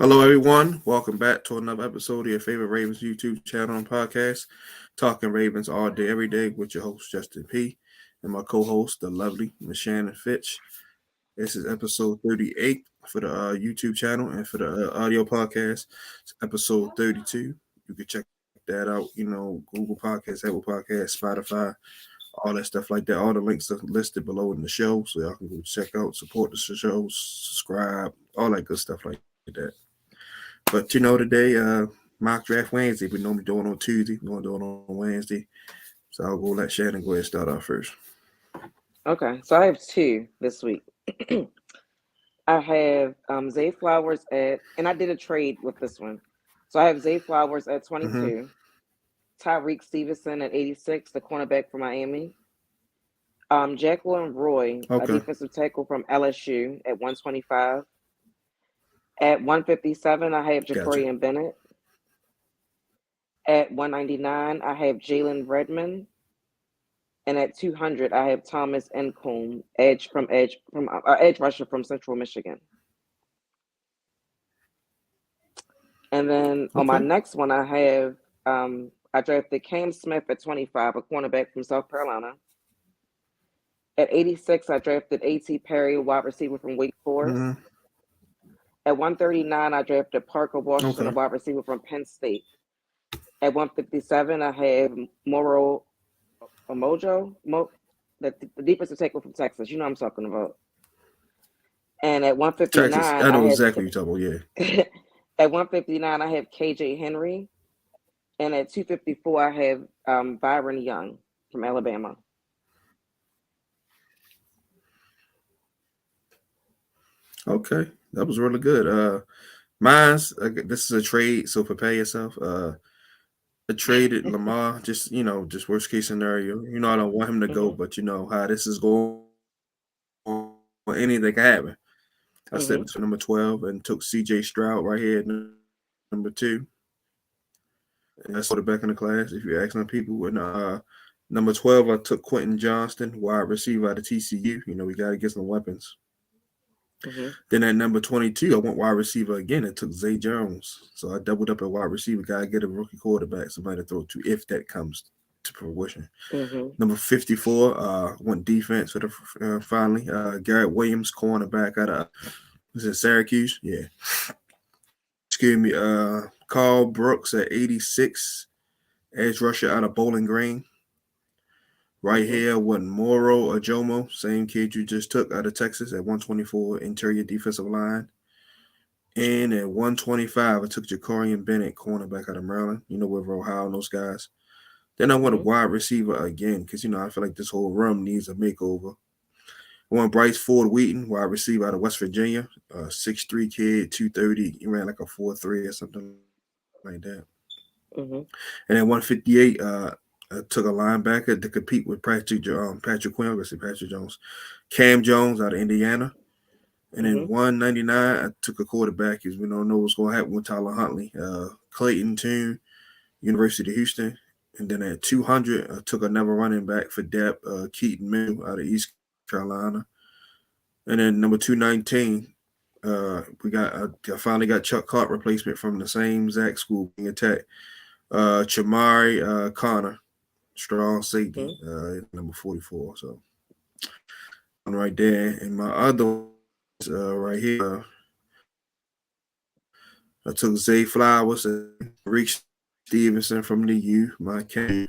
Hello, everyone. Welcome back to another episode of your favorite Ravens YouTube channel and podcast, Talking Ravens all day, every day, with your host, Justin P., and my co host, the lovely Miss Shannon Finch. This is episode 38 for the YouTube channel, and for the audio podcast, it's episode 32. You can check that out, Google Podcasts, Apple Podcasts, Spotify, all that stuff like that. All the links are listed below in the show, so y'all can go check out, support the show, subscribe, all that good stuff like that. But today, mock draft Wednesday. We normally do it on Tuesday. We're gonna do it on Wednesday. So I'll go let Shannon go ahead and start off first. Okay, so I have two this week. I have Zay Flowers and I did a trade with this one. So I have Zay Flowers at Mm-hmm. 22, Tyreek Stevenson at 86, the cornerback from Miami. Jacqueline Roy, a Okay. defensive tackle from LSU at 125. At 157, I have Gotcha. Jacorian Bennett. At 199, I have Jalen Redmond. And at 200, I have Thomas Encombe, edge rusher from Central Michigan. And then on my Okay. next one, I drafted Cam Smith at 25, a cornerback from South Carolina. At 86, I drafted A.T. Perry, a wide receiver from Wake Forest. Mm-hmm. At 139, I drafted Parker Washington, a Okay. wide receiver from Penn State. At 157, I have Moro Omojo, the defensive tackle from Texas. You know what I'm talking about. And at Texas. 159, I I know have exactly what you're talking about. Yeah. at 159, I have KJ Henry. And at 254, I have Byron Young from Alabama. Okay. That was really good. Mine's this is a trade, so prepare yourself. I traded Lamar, just worst case scenario. I don't want him to go, Mm-hmm. but you know how this is going. Anything can happen. I stepped Mm-hmm. between number 12 and took C.J. Stroud right here at number 2. And that's sort of back in the class, if you're asking people. And number 12, I took Quentin Johnston, wide receiver out of TCU. We got to get some weapons. Mm-hmm. Then at number 22, I went wide receiver again and took Zay Jones. So I doubled up at wide receiver. Got to get a rookie quarterback, somebody to throw to if that comes to fruition. Mm-hmm. Number 54, went defense for the finally. Garrett Williams, cornerback out of was it Syracuse? Yeah. Excuse me. Carl Brooks at 86, edge rusher out of Bowling Green. Right Mm-hmm. here, went Moro Ajomo, same kid you just took out of Texas at 124, interior defensive line. And at 125, I took Jacorian Bennett, cornerback out of Maryland. With Ohio and those guys. Then I went a Mm-hmm. wide receiver again because I feel like this whole room needs a makeover. I went Bryce Ford Wheaton, wide receiver out of West Virginia, 6'3" kid, 230. He ran like a 4.3 or something like that. Mm-hmm. And at 158, I took a linebacker to compete with Patrick Quinn, I say Patrick Jones, Cam Jones out of Indiana. And then Mm-hmm. 199, I took a quarterback because we don't know what's going to happen with Tyler Huntley. Clayton Tune, University of Houston. And then at 200, I took another running back for depth, Keaton Mitchell out of East Carolina. And then number 219, I finally got Chuck Clark replacement from the same Zach school being attacked. Chamari Connor, strong safety, Mm-hmm. number 44. So I'm right there. And my other ones right here, I took Zay Flowers and Rick Stevenson from the U, my king.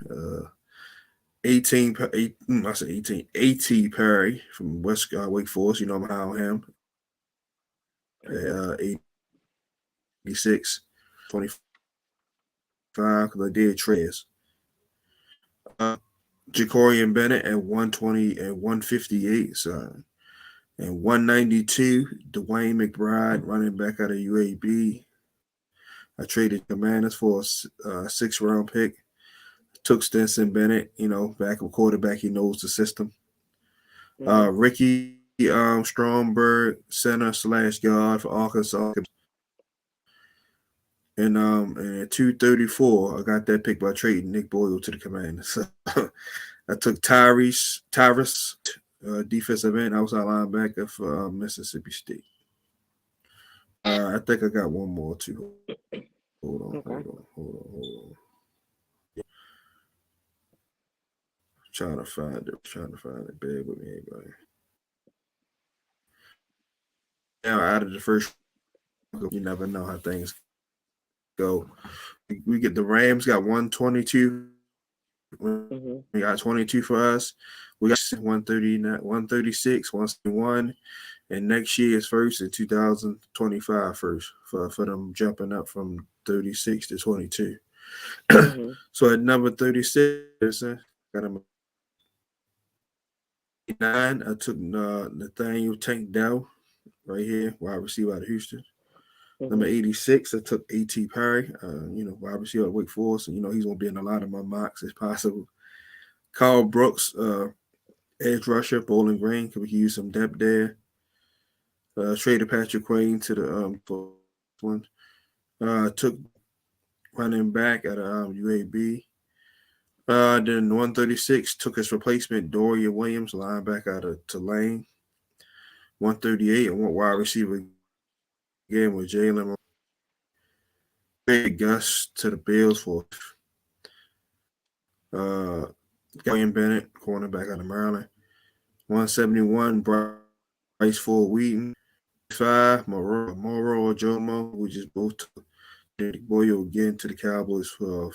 18, I said 18, A.T. Perry from West Wake Forest. I'm high on him. Mm-hmm. 86, 25, because I did trades. Jacorian Bennett at 120 and 158. So, and 192, Dwayne McBride, running back out of UAB. I traded Commanders for a 6th-round pick. Took Stetson Bennett, backup quarterback. He knows the system. Mm-hmm. Ricky Stromberg, center/guard for Arkansas. And at 234, I got that pick by trading Nick Boyle to the Commanders. I took Tyrus, defensive end, outside linebacker for Mississippi State. I think I got one more too. Hold on, hold Okay. on, hold on, hold on. Trying to find it. Trying to find it. Bear with me, everybody. Now, out of the first, you never know how things go. We get the Rams got 122. We Mhm. got 22 for us. We got 139, 136, 171. And next year is first in 2025 first for them jumping up from 36 to 22. Mhm. So at number 36, got him 9. I took Nathaniel Tank Dell right here, wide receiver out of Houston. Number Mhm. 86, I took A.T. Perry, wide receiver at Wake Forest. And, he's going to be in a lot of my mocks as possible. Carl Brooks, edge rusher, Bowling Green, because we can use some depth there. Traded Patrick Queen to the one. Took running back at UAB. Then 136 took his replacement, Doria Williams, linebacker out of Tulane. 138 and went wide receiver again with Jalen. Traded Gus to the Bills for uh, William Bennett, cornerback out of Maryland. 171, Bryce Ford Wheaton. 5, Moro Jomo, we just both took Boyo again to the Cowboys for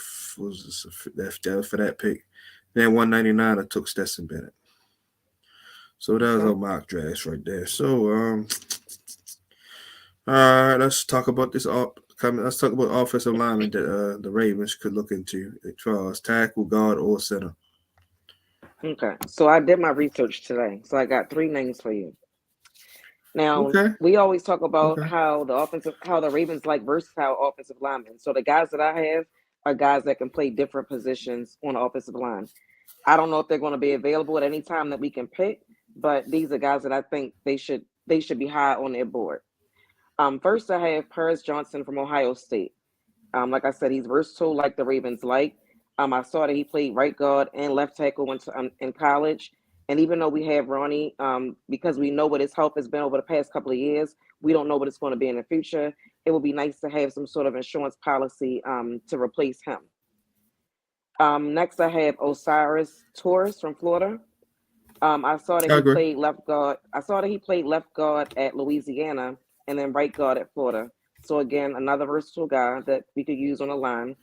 that pick. Then 199, I took Stetson Bennett. So that was Okay. a mock draft right there. So all right, let's talk about this. Let's talk about offensive linemen that the Ravens could look into as far as tackle, guard, or center. Okay. So I did my research today. So I got three names for you. Now, Okay, we always talk about okay. how the Ravens like versatile offensive linemen. So the guys that I have are guys that can play different positions on the offensive line. I don't know if they're going to be available at any time that we can pick, but these are guys that I think they should be high on their board. First I have Paris Johnson from Ohio State. Like I said, he's versatile, like the Ravens like. I saw that he played right guard and left tackle in college. And even though we have Ronnie, because we know what his health has been over the past couple of years, we don't know what it's going to be in the future. It would be nice to have some sort of insurance policy to replace him. Next, I have Osiris Torres from Florida. I saw that I he agree. played left guard. I saw that he played left guard at Louisiana and then right guard at Florida. So again, another versatile guy that we could use on the line.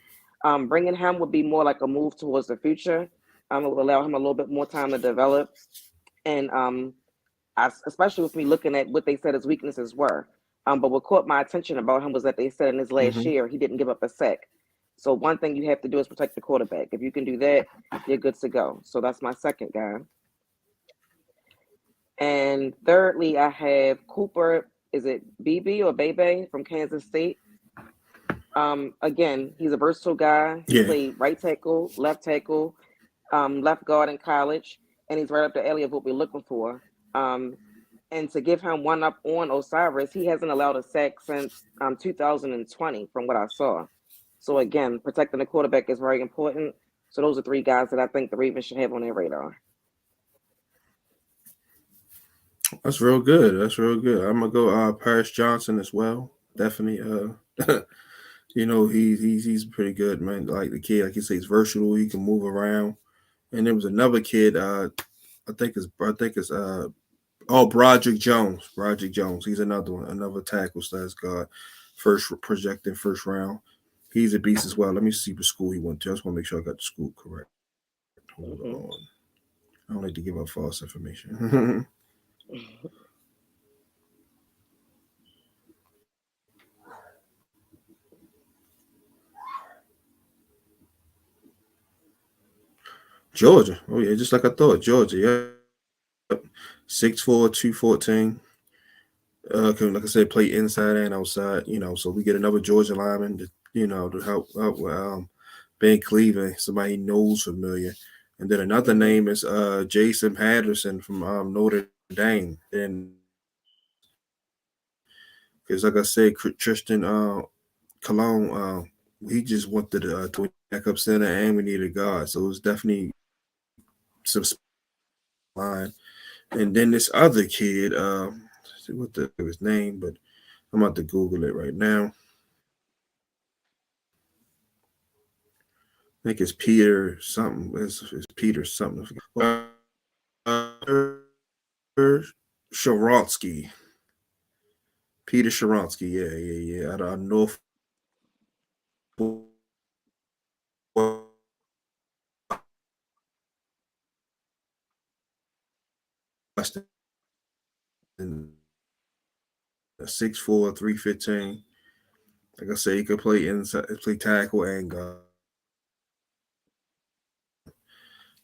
Bringing him would be more like a move towards the future. It would allow him a little bit more time to develop, and especially with me looking at what they said his weaknesses were. But what caught my attention about him was that they said in his last Mm-hmm. year he didn't give up a sack. So one thing you have to do is protect the quarterback. If you can do that, you're good to go. So that's my second guy. And thirdly, I have Cooper. Is it BB or Bebe from Kansas State? Again, he's a versatile guy. He Yeah, played right tackle, left guard in college, and he's right up the alley of what we're looking for. Um, and to give him one up on Osiris, he hasn't allowed a sack since 2020, from what I saw. So again, protecting the quarterback is very important. So those are three guys that I think the Ravens should have on their radar. that's real good. That's real good. I'm gonna go Paris Johnson as well. Definitely. He's pretty good, man. Like the kid, like you say, he's versatile. He can move around. And there was another kid. I think it's Broderick Jones. Broderick Jones. He's another one, another tackle slash guard. First projecting first round. He's a beast as well. Let me see what school he went to. I just want to make sure I got the school correct. Hold Hmm. on. I don't like to give up false information. Georgia. Oh yeah, just like I thought. Georgia. Yep. 6'4", 214. Like I said, play inside and outside. So we get another Georgia lineman to help with Ben Cleveland, somebody he knows familiar. And then another Hmm. name is Jason Patterson from Notre Dame. And because like I said, Tristan Cologne, he just wanted to backup center, and we needed a guard, so it was definitely some line. And then this other kid, see what his name, but I'm about to Google it right now. I think it's Peter something. It's Peter something. Sharansky. Peter Sharansky. Yeah. Out of Northwestern. 6'4", 315. Like I said, he could play inside, play tackle and guard.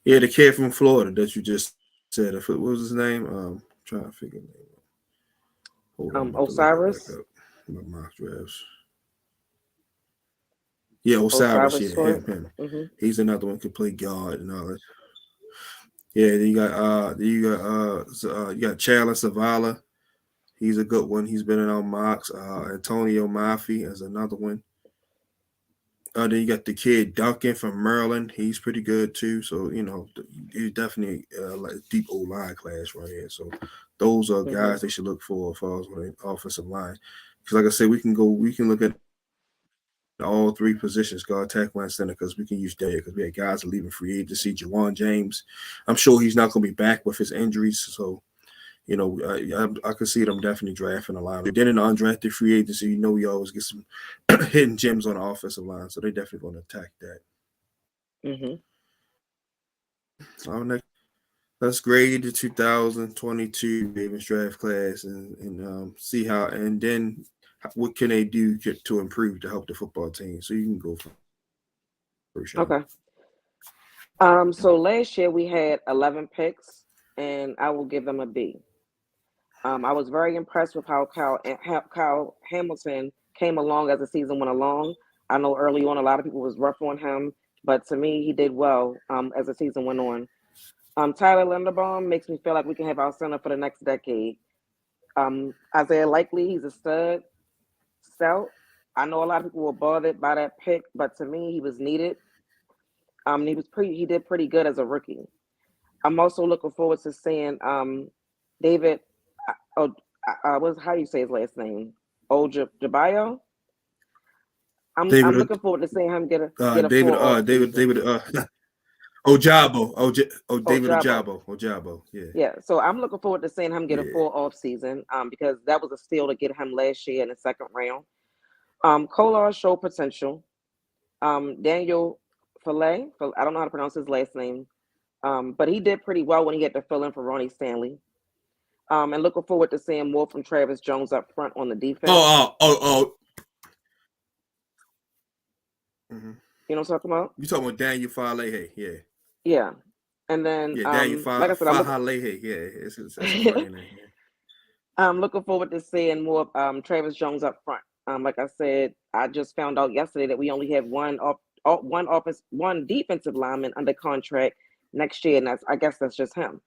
Yeah, the kid from Florida that you just said. If it what was his name, trying to figure it out. Hold on, I'm about to look it back Osiris. up. My mock drafts. Yeah, Osiris. Osiris Yeah, Short. him. Mm-hmm. He's another one could play guard and all that. Yeah, you got Chandler Zavala. He's a good one. He's been in our mocks. Antonio Mafi is another one. Then you got the kid Duncan from Maryland. He's pretty good too. So he's definitely like a deep old line class right here. So those are Mm-hmm. guys they should look for as far as on the offensive line. Because like I said, we can look at all three positions, guard, tackle, and center, because we can use data because we had guys leaving free agency. Jawan James, I'm sure he's not going to be back with his injuries. So I could see them definitely drafting a line. Then in the undrafted free agency, we always get some hidden gems on the offensive line, so they definitely going to attack that. Mm-hmm. Our next, let's grade the 2022 Ravens draft class and see how, and then what can they do to improve to help the football team. So you can go first, Shannon. Okay. So last year we had 11 picks, and I will give them a B. I was very impressed with how Kyle Hamilton came along as the season went along. I know early on a lot of people was rough on him, but to me he did well as the season went on. Tyler Linderbaum makes me feel like we can have our center for the next decade. Isaiah Likely, he's a stout. I know a lot of people were bothered by that pick, but to me he was needed. He did pretty good as a rookie. I'm also looking forward to seeing David. Oh, what's how you say his last name? Ojabayo. I'm David, looking forward to seeing him get a David, full off season. David, Ojabo, David Ojabo. Ojabo, yeah. Yeah, so I'm looking forward to seeing him get a Yeah. full off season. Because that was a steal to get him last year in the second round. Kolar showed potential. Daniel Filet, I don't know how to pronounce his last name, but he did pretty well when he had to fill in for Ronnie Stanley. And looking forward to seeing more from Travis Jones up front on the defense. Oh. Mm-hmm. You know what I'm talking about? You talking about Daniel Falehe? Yeah. Yeah. And then, Yeah, Daniel like I said, Falehe. Yeah, that's a funny name. Yeah. I'm looking forward to seeing more of Travis Jones up front. Like I said, I just found out yesterday that we only have one defensive lineman under contract next year, and I guess that's just him.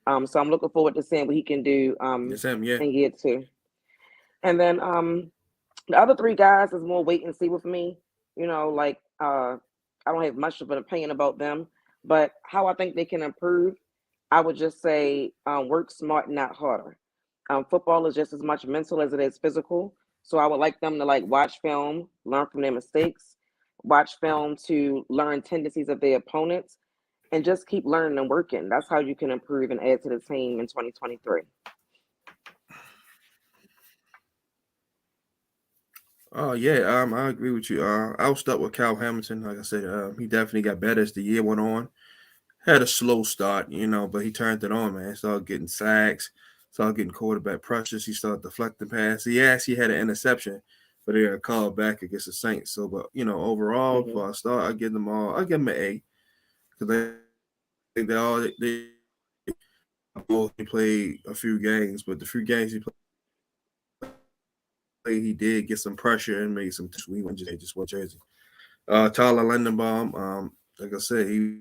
So I'm looking forward to seeing what he can do It's him. Yeah. in year two. And then the other three guys is more wait and see with me. Like I don't have much of an opinion about them, but how I think they can improve, I would just say work smart, not harder. Football is just as much mental as it is physical. So I would like them to watch film, learn from their mistakes, watch film to learn tendencies of their opponents, and just keep learning and working. That's how you can improve and add to the team in 2023. Oh yeah, I agree with you. I'll start with Cal Hamilton. Like I said, he definitely got better as the year went on. Had a slow start, but he turned it on, man. Started getting sacks, started getting quarterback pressures. He started deflecting passes. He actually had an interception, but they got called back against the Saints. So, but overall, Mm-hmm. for a start, I give them all. I give them an A because he played a few games, but the few games he did get some pressure and made some. We went just what jersey. Tyler Lindenbaum, like I said, he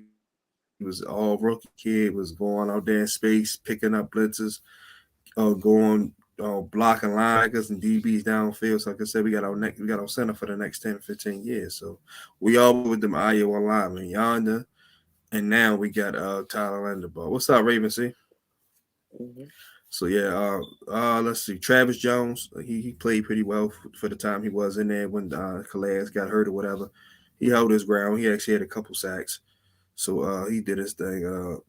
was all rookie kid, was going out there in space, picking up blitzes, going blocking linebackers and DBs downfield. So like I said, we got our center for the next 10, 15 years. So we all with them Iowa linemen yonder, and now we got Tyler Lindenbaum. What's up, Raven C? Mm-hmm. So yeah, let's see. Travis Jones, he played pretty well for the time he was in there when Calais got hurt or whatever. He held his ground. He actually had a couple sacks. So he did his thing.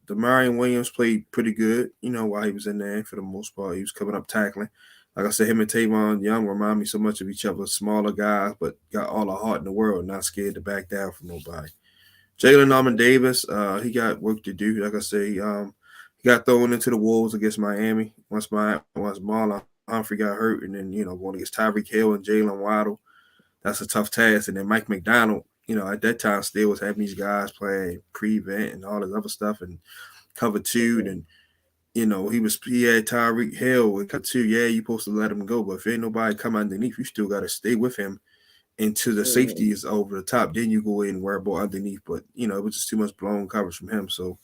Demarion Williams played pretty good, while he was in there for the most part. He was coming up tackling. Like I said, him and Tavon Young remind me so much of each other. Smaller guys, but got all the heart in the world, not scared to back down from nobody. Jalen Norman Davis, he got work to do. Like I say, he got thrown into the wolves against Miami once Marlon Humphrey got hurt, and then going against Tyreek Hill and Jalen Waddle. That's a tough task. And then Mike McDonald, at that time still was having these guys playing prevent and all this other stuff and cover two. And he had Tyreek Hill and cover two. Yeah, you supposed to let him go, but if ain't nobody come underneath, you still got to stay with him until the safety is over the top. Then you go in and worry about underneath. But it was just too much blown coverage from him. So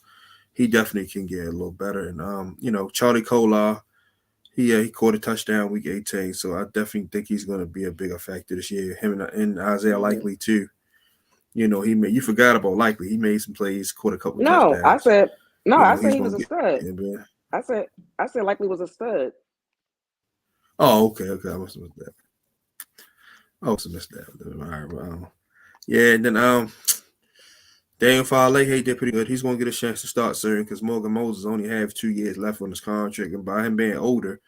he definitely can get a little better. And Charlie Kolar, he caught a touchdown week 18, so I definitely think he's going to be a bigger factor this year. Him and Isaiah Likely too. You forgot about Likely. He made some plays, caught a couple No, I touchdowns. said no. I said He's he going was to a get. stud. Yeah, I said Likely was a stud. oh, okay. I must have missed that. I must have missed that. All right, yeah, and then Daniel Farley, he did pretty good. He's going to get a chance to start soon because Morgan Moses only have 2 years left on his contract, and by him being older,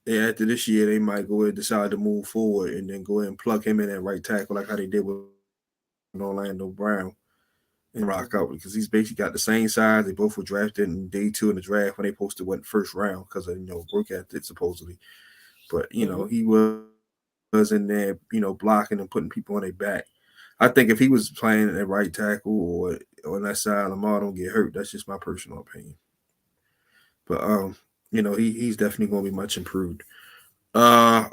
after this year, they might go ahead and decide to move forward and then go ahead and plug him in at right tackle, like how they did with Orlando Brown, and rock out because he's basically got the same size. They both were drafted in day 2 in the draft when they posted went first round because of work ethic supposedly. But he was in there, blocking and putting people on their back. I think if he was playing at right tackle or on that side, Lamar don't get hurt. That's just my personal opinion. But he's definitely going to be much improved. Uh,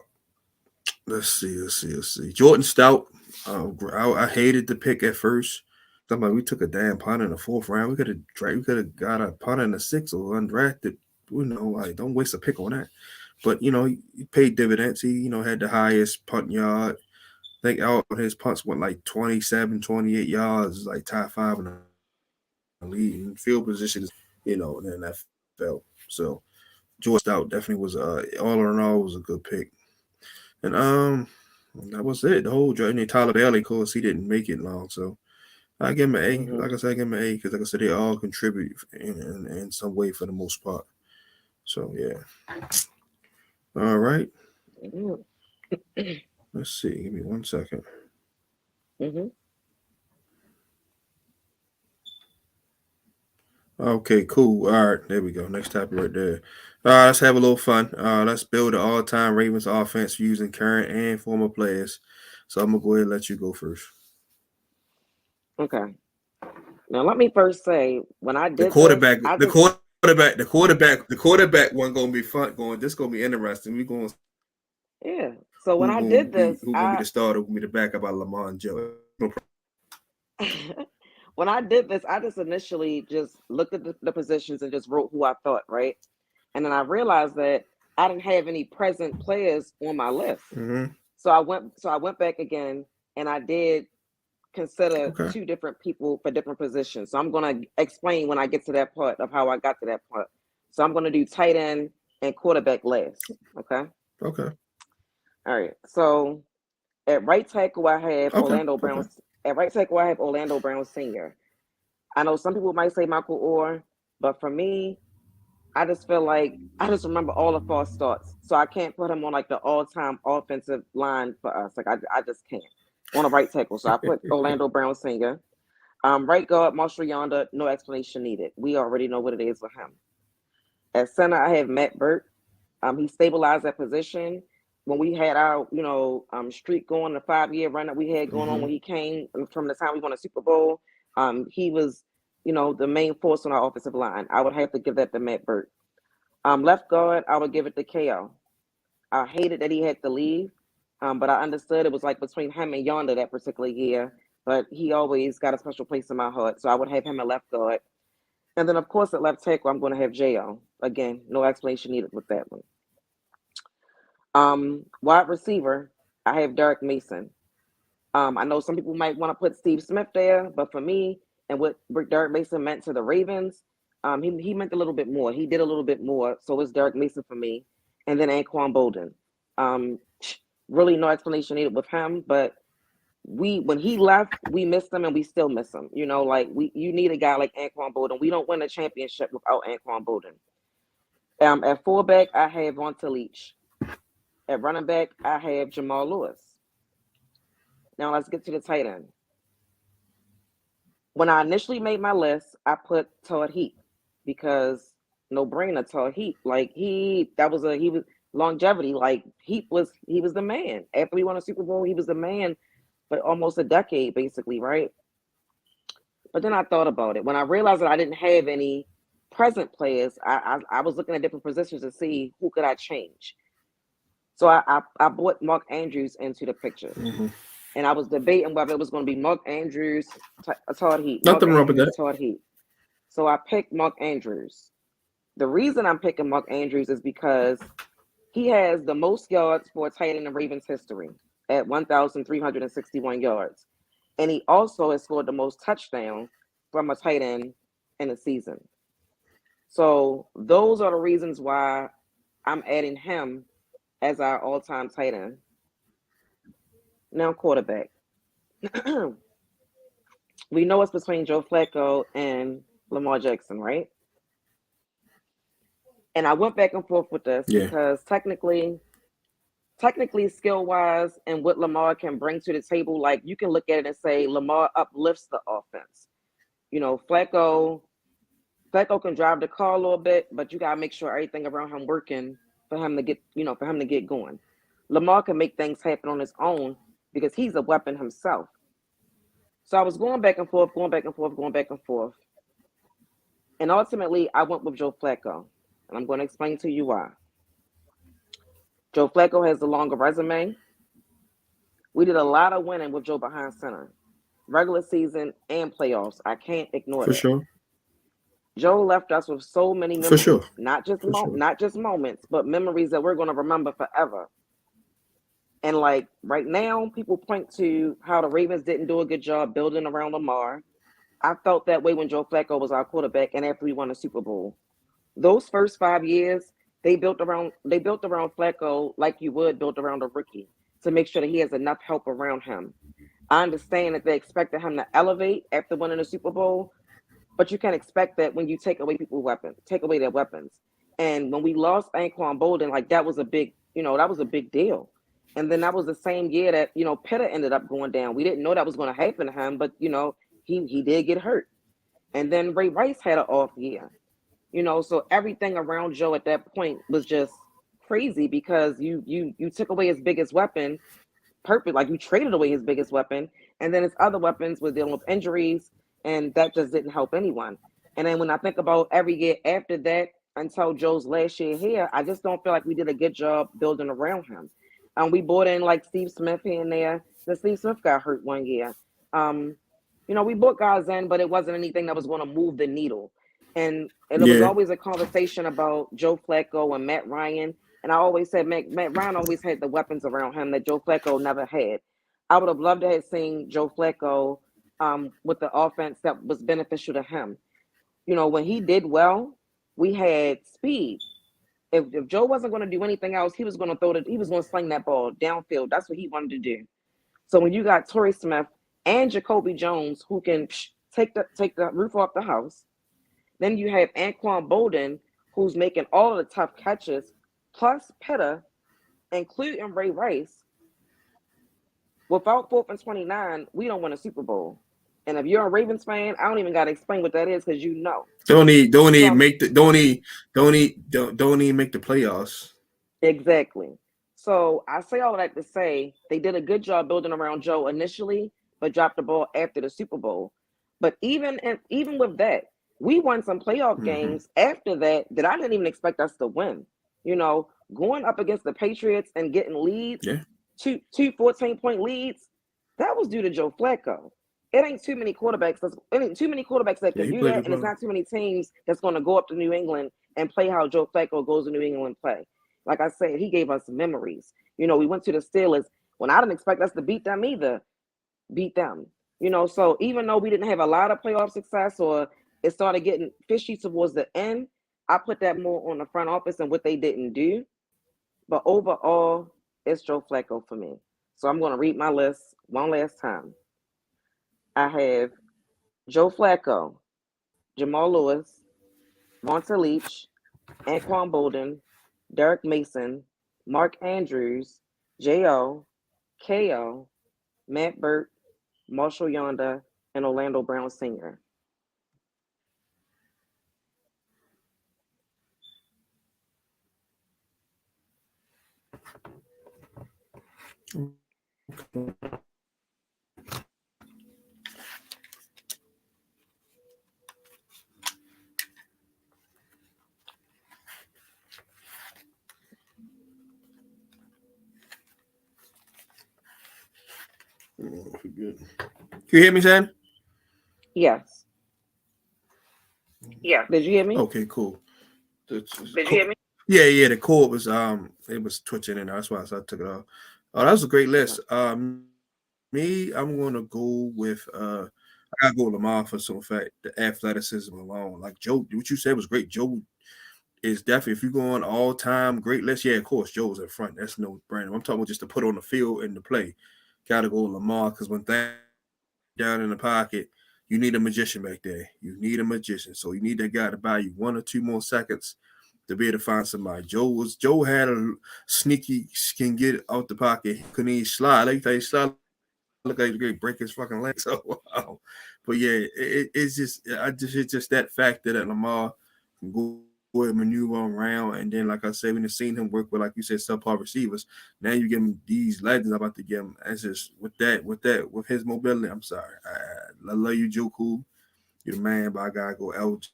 let's see. Jordan Stout. I hated the pick at first. I'm like, we took a damn punt in the 4th round. We could have got a punt in the 6th or undrafted. Like don't waste a pick on that. But he paid dividends. He had the highest punt yard. I think all his punts went like 27, 28 yards, like top 5 in the league. And field position is in the NFL. So George Stout definitely was all in all was a good pick. And that was it. The whole journey. Tyler Bailey, of course, he didn't make it long. So I give him an A. Like I said, I give him an A because, like I said, they all contribute in some way for the most part. So yeah. All right. Let's see. Give me 1 second. Okay, cool. All right, there we go. Next topic right there. Let's have a little fun. Let's build an all-time Ravens offense using current and former players. So I'm gonna go ahead and let you go first. Okay. Now let me first say when I The did this, quarterback, I the just quarterback, the quarterback, the quarterback one gonna be fun. This gonna be interesting. We going yeah. So when who I gonna did be this, who gonna be the starter? Who gonna be the backup out of Lamar and Joe? when I did this, I just initially just looked at the positions and just wrote who I thought, right? And then I realized that I didn't have any present players on my list. Mm-hmm. So I went back again and I did consider Okay. 2 different people for different positions. So I'm gonna explain when I get to that part of how I got to that part. So I'm gonna do tight end and quarterback last. Okay. Okay. All right. So at right tackle, I have Okay. Orlando Okay. Brown. At right tackle, I have Orlando Brown Sr. I know some people might say Michael Orr, but for me, I just feel like I just remember all the false starts. So I can't put him on like the all-time offensive line for us. Like I just can't. On a right tackle. So I put Orlando Brown Sr. Right guard, Marshall Yonder, no explanation needed. We already know what it is with him. At center, I have Matt Burt. He stabilized that position. When we had our, streak going, the 5-year run that we had going on Mm-hmm. when he came from the time we won a Super Bowl, he was, the main force on our offensive line. I would have to give that to Matt Burt. Left guard, I would give it to KO. I hated that he had to leave, but I understood it was like between him and Yonder that particular year. But he always got a special place in my heart, so I would have him at left guard. And then, of course, at left tackle, I'm going to have Jo. Again, no explanation needed with that one. Wide receiver, I have Derek Mason. I know some people might want to put Steve Smith there, but for me, and what Derek Mason meant to the Ravens, He meant a little bit more. He did a little bit more. So it's Derek Mason for me, and then Anquan Bolden. Um, really no explanation needed with him, but when he left, we missed him and we still miss him. Like you need a guy like Anquan Bolden. We don't win a championship without Anquan Bolden. At fullback, I have Vonta Leach. At running back, I have Jamal Lewis. Now let's get to the tight end. When I initially made my list, I put Todd Heap because no brainer, Todd Heap. Like he was longevity. Like he was the man. After we won a Super Bowl, he was the man for almost a decade, basically, right? But then I thought about it. When I realized that I didn't have any present players, I was looking at different positions to see who could I change. So I brought Mark Andrews into the picture. Mm-hmm. And I was debating whether it was going to be Mark Andrews, Todd Heap. Nothing wrong with that. Todd Heap. So I picked Mark Andrews. The reason I'm picking Mark Andrews is because he has the most yards for a tight end in Ravens history at 1,361 yards. And he also has scored the most touchdowns from a tight end in a season. So those are the reasons why I'm adding him as our all-time tight end. Now quarterback. We know it's between Joe Flacco and Lamar Jackson, right? And I went back and forth with this because technically skill-wise and what Lamar can bring to the table, like you can look at it and say Lamar uplifts the offense. Flacco can drive the car a little bit, but you gotta make sure everything around him working for him to get going. Lamar can make things happen on his own because he's a weapon himself. So I was going back and forth. And ultimately, I went with Joe Flacco. And I'm going to explain to you why. Joe Flacco has the longer resume. We did a lot of winning with Joe behind center. Regular season and playoffs. I can't ignore that. For sure. Joe left us with so many memories. For sure. Not just moments, but memories that we're going to remember forever. And like right now, people point to how the Ravens didn't do a good job building around Lamar. I felt that way when Joe Flacco was our quarterback and after we won a Super Bowl. Those first 5 years, they built around Flacco like you would build around a rookie to make sure that he has enough help around him. I understand that they expected him to elevate after winning the Super Bowl, but you can't expect that when you take away their weapons. And when we lost Anquan Bolden, like that was a big deal. And then that was the same year that, Pitta ended up going down. We didn't know that was going to happen to him, but, he did get hurt. And then Ray Rice had an off year. So everything around Joe at that point was just crazy because you took away his biggest weapon, perfect. Like you traded away his biggest weapon, and then his other weapons were dealing with injuries, and that just didn't help anyone. And then when I think about every year after that until Joe's last year here, I just don't feel like we did a good job building around him. We brought in like Steve Smith here and there. Then Steve Smith got hurt one year. We brought guys in, but it wasn't anything that was going to move the needle. And it was always a conversation about Joe Flacco and Matt Ryan. And I always said Matt Ryan always had the weapons around him that Joe Flacco never had. I would have loved to have seen Joe Flacco with the offense that was beneficial to him. When he did well, we had speed. If Joe wasn't going to do anything else, he was going to sling that ball downfield. That's what he wanted to do. So when you got Torrey Smith and Jacoby Jones who can take the roof off the house, then you have Anquan Bolden who's making all of the tough catches, plus Pitta, including Ray Rice. Without 4th and 29, we don't win a Super Bowl. And if you're a Ravens fan, I don't even got to explain what that is because you know. Don't even make the playoffs. Exactly. So I say all that to say they did a good job building around Joe initially, but dropped the ball after the Super Bowl. But even with that, we won some playoff games after that I didn't even expect us to win. Going up against the Patriots and getting leads, two 14-point leads, that was due to Joe Flacco. It ain't too many quarterbacks that can do that, and it's not too many teams that's going to go up to New England and play how Joe Flacco goes to New England play. Like I said, he gave us memories. We went to the Steelers when I didn't expect us to beat them either. So even though we didn't have a lot of playoff success or it started getting fishy towards the end. I put that more on the front office and what they didn't do. But overall, it's Joe Flacco for me. So I'm going to read my list one last time. I have Joe Flacco, Jamal Lewis, Vonta Leach, Anquan Bolden, Derek Mason, Mark Andrews, J.O., K.O., Matt Burt, Marshall Yonda, and Orlando Brown Sr. Oh, good. Can you hear me, Shan? Yes. Yeah. Did you hear me? Okay, cool. Did you hear me? Yeah, yeah. The cord was it was twitching in there. That's why I took it off. Oh, that was a great list. Okay. Me, I'm gonna go with I gotta go with Lamar for some fact. The athleticism alone, like Joe, what you said was great. Joe is definitely if you go on all time great list, yeah, of course Joe's in front. That's no brainer. I'm talking about just to put on the field and to play. Gotta go with Lamar because when things down in the pocket, you need a magician back there. You need a magician. So you need that guy to buy you 1 or 2 more seconds to be able to find somebody. Joe had a sneaky can get out the pocket. Couldn't even slide. Like he slide look like he's great break his fucking leg. So wow. But yeah, it's just that factor that Lamar can go and maneuver around. And then like I said, when you've seen him work with like you said, subpar receivers, now you give him these legends I'm about to give him. It's just with his mobility, I'm sorry. I love you, Joe Cool. You're the man, but I gotta go LJ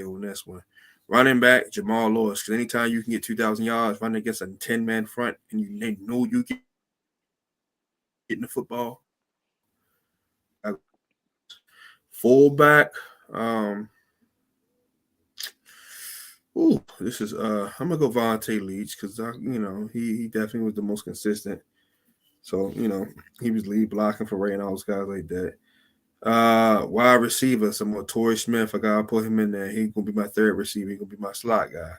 on this one. Running back, Jamal Lewis. Because anytime you can get 2,000 yards running against a 10-man front and you know you getting the football, fullback. This is I'm gonna go Vontae Leach because he definitely was the most consistent. So he was lead blocking for Ray and all those guys like that. Wide receiver, some more Torrey Smith. I gotta put him in there. He's gonna be my third receiver. He's gonna be my slot guy.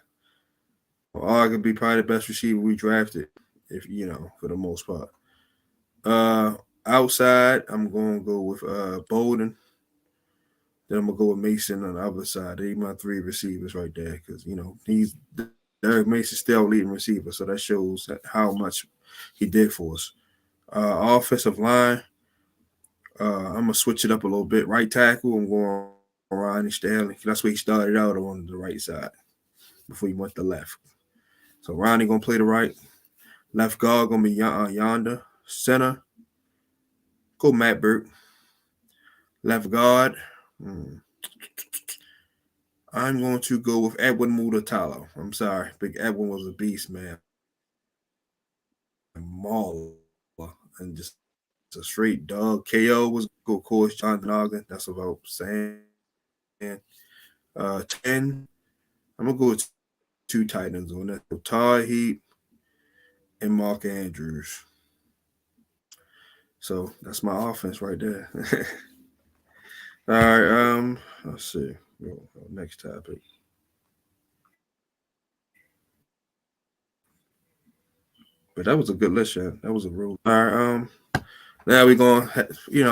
Arguably probably the best receiver we drafted, if for the most part. Uh, Outside, I'm gonna go with Bolden. Then I'm gonna go with Mason on the other side. They my three receivers right there because he's Derek Mason's still leading receiver, so that shows how much he did for us. Offensive line, I'm gonna switch it up a little bit. Right tackle, I'm going Ronnie Stanley. That's where he started out on the right side before he went to left. So Ronnie gonna play the right. Left guard gonna be Yonder. Center, go Matt Burt. Left guard. I'm going to go with Edwin Mutatalo. I'm sorry. Big Edwin was a beast, man. Mauler. And just a straight dog. KO was go, of course, Jonathan Ogden. That's about saying. 10. I'm going to go with two tight ends on that. So Todd Heap and Mark Andrews. So that's my offense right there. All right. Let's see. Next topic. But that was a good list, yeah. That was a real. All right. Now we're gonna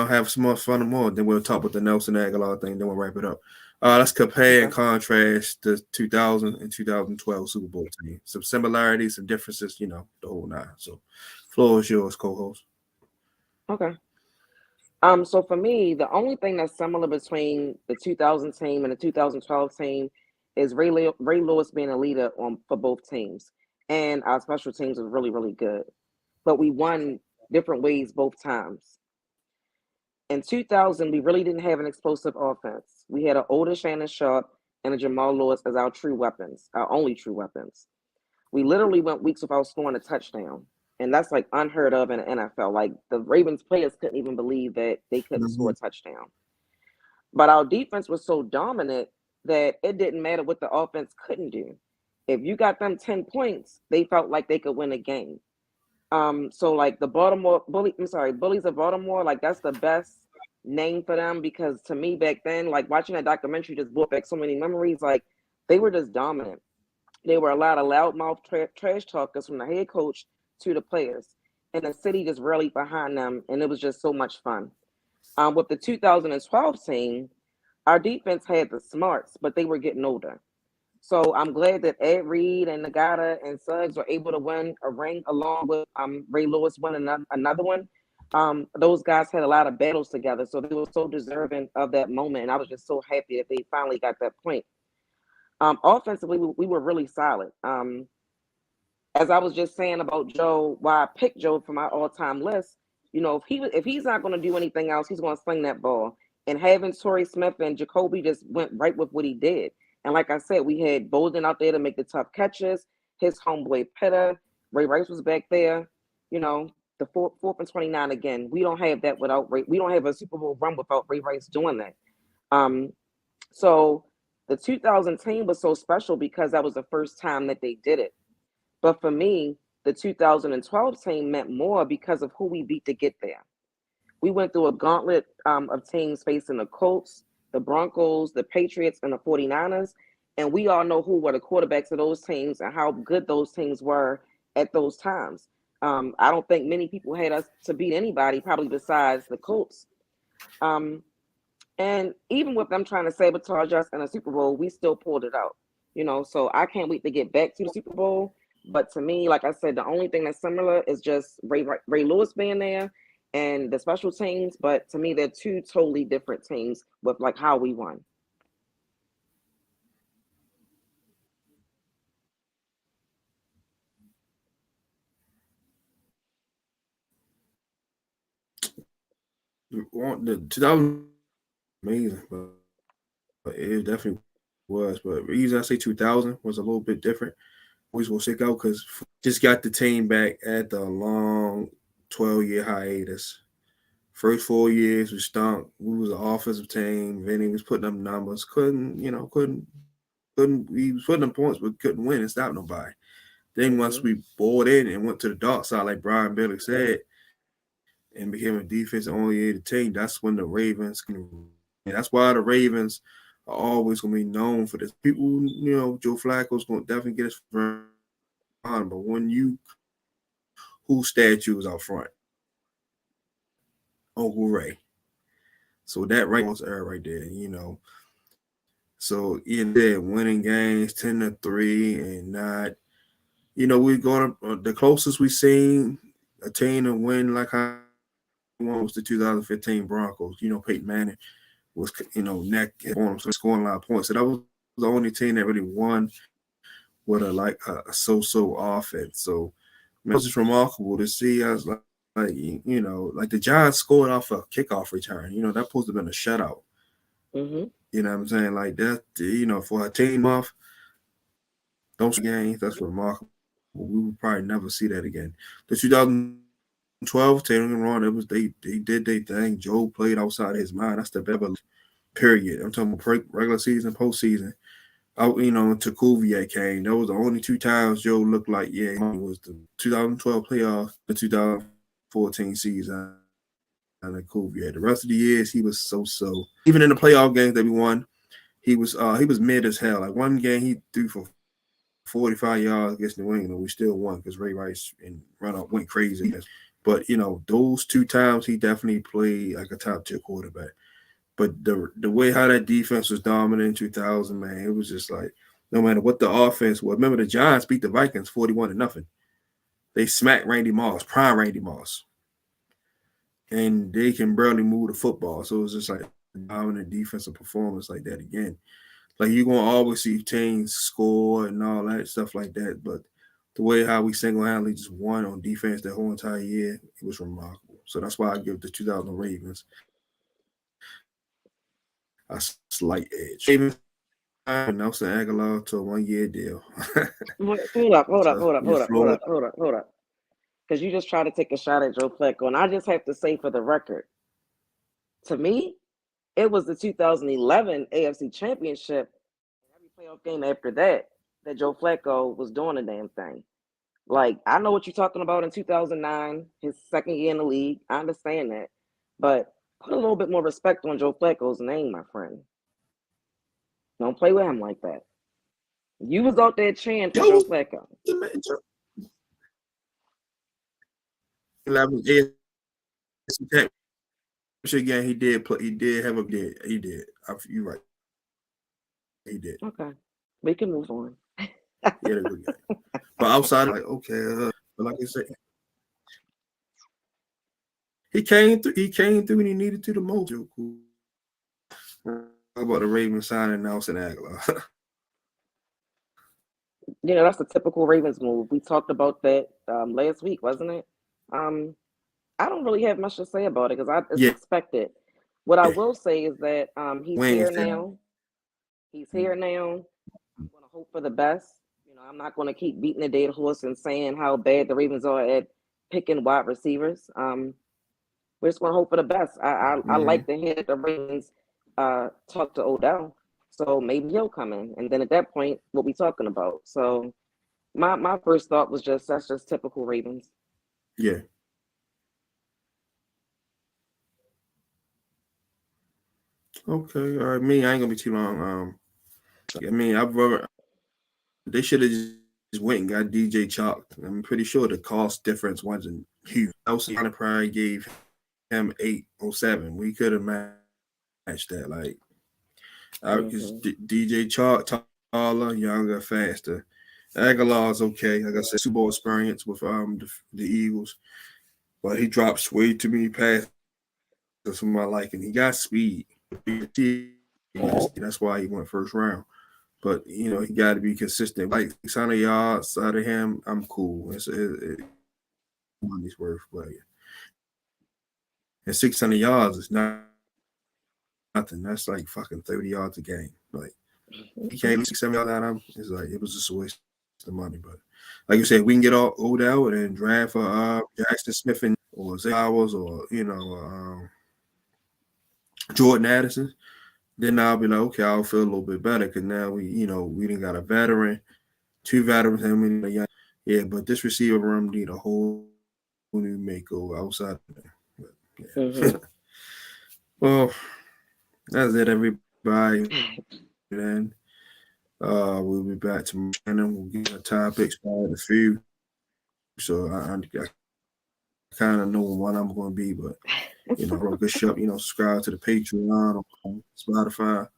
have some more fun and more. Then we'll talk with the Nelson Aguilar thing. Then we'll wrap it up. Let's compare and Okay. contrast the 2000 and 2012 Super Bowl team. Some similarities, some differences. The whole nine. So, floor is yours, co-host. Okay. So for me, the only thing that's similar between the 2000 team and the 2012 team is Ray Lewis being a leader for both teams, and our special teams was really really good. But we won different ways both times. In 2000, we really didn't have an explosive offense. We had an older Shannon Sharp and a Jamal Lewis as our true weapons, our only true weapons. We literally went weeks without scoring a touchdown. And that's like unheard of in the NFL. Like the Ravens players couldn't even believe that they couldn't score Mm-hmm. a touchdown. But our defense was so dominant that it didn't matter what the offense couldn't do. If you got them 10 points, they felt like they could win a game. So like the Baltimore Bullies of Baltimore, like that's the best name for them because to me back then, like watching that documentary just brought back so many memories. Like they were just dominant. They were a lot of loudmouth trash talkers from the head coach to the players, and the city just rallied behind them, and it was just so much fun. With the 2012 team, our defense had the smarts, but they were getting older. So I'm glad that Ed Reed and Nagata and Suggs were able to win a ring along with Ray Lewis winning another one. Those guys had a lot of battles together, so they were so deserving of that moment, and I was just so happy that they finally got that point. Offensively, we were really solid. As I was just saying about Joe, why I picked Joe for my all-time list. You know, if he's not going to do anything else, he's going to sling that ball. And having Torrey Smith and Jacoby just went right with what he did. And like I said, we had Bolden out there to make the tough catches. His homeboy Pitta, Ray Rice was back there. You know, the fourth and 29 again. We don't have that without Ray. We don't have a Super Bowl run without Ray Rice doing that. So the 2000 team was so special because that was the first time that they did it. But for me, the 2012 team meant more because of who we beat to get there. We went through a gauntlet of teams facing the Colts, the Broncos, the Patriots, and the 49ers. And we all know who were the quarterbacks of those teams and how good those teams were at those times. I don't think many people had us to beat anybody, probably besides the Colts. And even with them trying to sabotage us in a Super Bowl, we still pulled it out. You know, so I can't wait to get back to the Super Bowl. But to me, like I said, the only thing that's similar is just Ray Lewis being there and the special teams. But to me, they're two totally different teams with like how we won. The 2000 amazing, but it definitely was. But the reason I say 2000 was a little bit different. Always will stick out because just got the team back at the long 12-year hiatus. First 4 years we stunk. We was an offensive team. Vinny was putting up numbers. Couldn't. We was putting up points, but couldn't win and stop nobody. Then once we bored in and went to the dark side, like Brian Billy said, and became a defense oriented team, that's when the Ravens can. And that's why the Ravens are always going to be known for this. People, Joe Flacco's going to definitely get us from on, but when you who statues out front, Uncle Ray. So that right was era right there. So in there, winning games 10-3 and not, we going to the closest we seen a team to win like I won was the 2015 Broncos. Peyton Manning was neck on him, so scoring a lot of points. So that was the only team that really won with a so-so offense. So it was just remarkable to see us like the Giants scored off a kickoff return. That supposed to have been a shutout. Mm-hmm. You know what I'm saying? Like that, for a team off, those games, that's remarkable. We would probably never see that again. The 2012 team run, it was they did their thing. Joe played outside his mind. That's the better period. I'm talking about regular season, postseason. Until Cuvier came. Those were the only two times Joe looked like, he was the 2012 playoffs, the 2014 season, and the Cuvier. The rest of the years, he was so. Even in the playoff games that we won, he was mid as hell. Like one game, he threw for 45 yards against New England. We still won because Ray Rice and Ronald went crazy. But, those two times, he definitely played like a top-tier quarterback. But the way how that defense was dominant in 2000, man, it was just like no matter what the offense was. Remember the Giants beat the Vikings 41-0. They smacked Randy Moss, prime Randy Moss, and they can barely move the football. So it was just like dominant defensive performance like that again. Like you're gonna always see teams score and all that stuff like that, but the way how we single-handedly just won on defense that whole entire year, it was remarkable. So that's why I give the 2000 Ravens a slight edge. Ravens Nelson Aguilar to a 1-year deal. Hold up. Because you just tried to take a shot at Joe Flacco. And I just have to say for the record, to me, it was the 2011 AFC Championship, every playoff game after that Joe Flacco was doing the damn thing. Like, I know what you're talking about in 2009, his second year in the league. I understand that. But Put a little bit more respect on Joe Flacco's name, my friend. Don't play with him like that. You was out there cheering for Joe Flacco. The man, Joe. 11 AFC again. He did play. He did have a good. He did. You're right. He did. Okay, we can move on. He had a good game. But outside, like okay, but like I said, he came through. He came through when he needed to the most. Cool. How about the Ravens signing Nelson Aguilar? You know, that's the typical Ravens move. We talked about that last week, wasn't it? I don't really have much to say about it because it's expected. What I will say is that he's here now. He's here now. I'm going to hope for the best. You know, I'm not going to keep beating the dead horse and saying how bad the Ravens are at picking wide receivers. We're just going to hope for the best. I like to hear the Ravens talk to Odell. So maybe he'll come in. And then at that point, we'll be talking about. So my first thought was that's just typical Ravens. Yeah. Okay. All right. Me, I ain't going to be too long. I mean, they should have just went and got DJ Chalk. I'm pretty sure the cost difference wasn't huge. Elsie probably gave him 807. We could have matched that. Like, because DJ Chalk, taller, younger, faster. Aguilar's okay. Like I said, Super Bowl experience with the Eagles, but he drops way too many passes for my liking. He got speed. That's why he went first round. But you know, he got to be consistent. Like 600 yards out of him, I'm cool. It's money's worth, but and 600 yards is not nothing. That's like fucking 30 yards a game. Like he can't 6-7 yards out of him. It's like it was just a waste of money. But like you said, we can get all Odell and then draft for Jackson Smith or Zay Flowers or Jordan Addison. Then I'll be like, okay, I'll feel a little bit better because now we didn't got a veteran, 2 veterans, and we need a young. Yeah, but this receiver room need a whole new makeover outside of that. But, yeah. Well, that's it, everybody. Then we'll be back to Shannon. We'll get our topics in a few. So I kind of know what I'm going to be, but good shop. Subscribe to the Patreon on Spotify.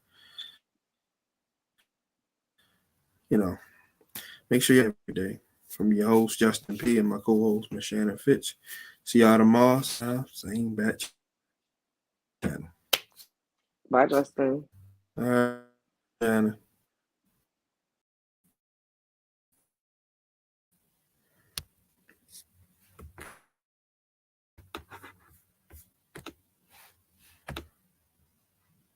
Make sure you every day. From your host Justin P and my co-host Miss Shannon Finch. See y'all tomorrow. Same batch. Bye, Justin. All right, Shannon.